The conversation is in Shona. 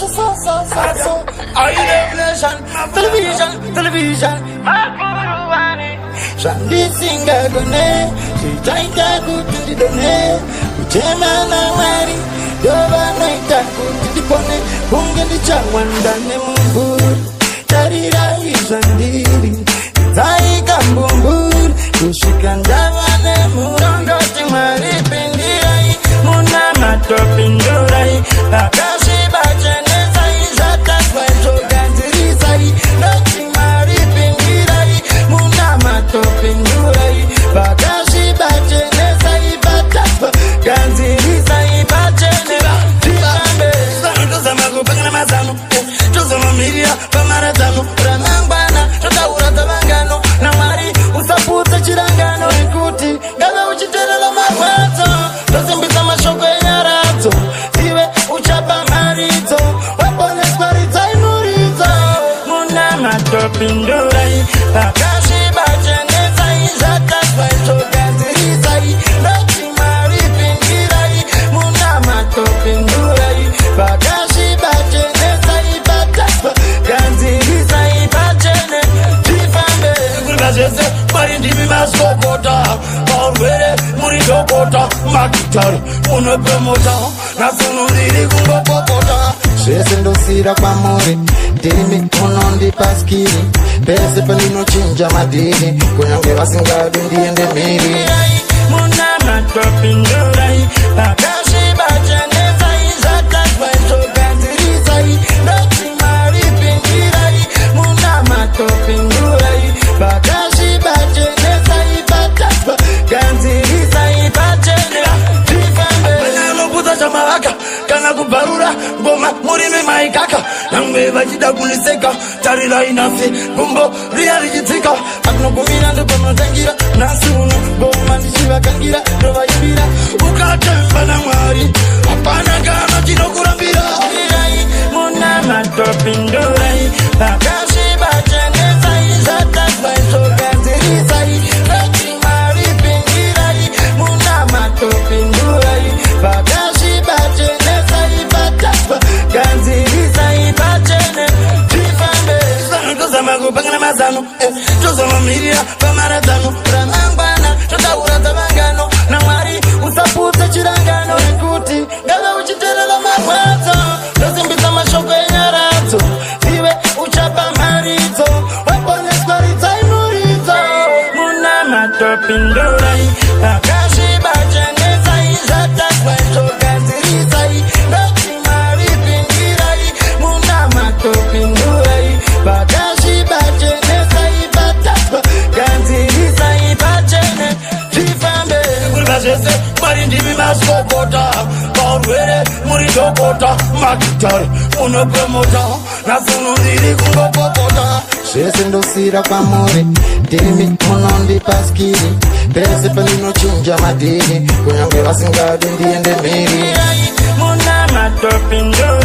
I revelation, television. Shandi singa gone, chitaita kuti done, uchema na mari, yoba naita kuti dipone, kunge di chawanda ne mubur, tarira izandiri, zai kambumbur, kushikandava ne murondo timari pindirai, muna mato pindurai, akashi bachene zai zata swaito ganziri zai, notimari pindirai, muna mato pindurai, bakashi bachene zai batapa, ganziri zai bachene, tilambe, santo zamago pagana mazano, chozo mamiria, pamaratano, ramangana, chotaura tabangano, namari, usaputa chirangano, ikuti, gaza uchiterela magwazo, tosimbisa mashoko enyarazo, zive uchapa marito, wapone sparita imurito, muna matopindurai, bakashi bachene zai, zata swaito ganziri zai, noti mari pindirai, muna matopindurai, bakashi bachene zai, batapa, ganziri zai bachene, tifambe, kulbazese, marindimi maskokota, Alwere, muridokota, makitari, unepromota, nasunuriri kungopokota. Shesendo sira kwa more, dimi unondi paskiri, pese pelino chinja madini, kunyange wasingadu ndiende miri. Muna matopindurai, bakashi bachene zai, zata swaito ganziri zai, noti mari pindirai, muna matopindurai, bakashi bachene zai, batapa, ganziri zai bachene, tifambe. Banano puta chamawaka, kana kubarura, goma murime maikaka, nangwe vachida kuniseka, tarila inafi, gumbo rialijitika, akno kumina ndo pamatangira, nasunu, goma nishiva kangira, nova yubira, ukatemba na mwari, apana kama chino kurambira. Muna matopindurai, bakashi bachene zai, zata swaito ganziri zai, noti mari pindirai, muna matopindurai, bakashi bachene zai, batapa, ganziri zai bachene, tifambe. Santo zamago pagana mazano, chozo mamiria, pamaratano, ramangana, chotaura tabangano, namari, usaputa chirangano, ikuti, gaza uchiterela magwazo, tosimbisa mashoko enyarazo, zive uchapa marito, wapone sparita imurito, muna matopindurai, bakashi bachene zai, zata swaito ganziri zai, noti mari pindirai, muna matopindurai, bakashi bachene zai, batapa, ganziri zai bachene, tifambe. Kulbazese, marindimi maskokota, Alwere, muridokota, makitari, unepromota, nasunuriri kungopokota. Shesendo sira kwa more, dimi unondi paskiri, pese pelino chinja madini, kunyange wasingadu ndiende miri. Muna matopindurai.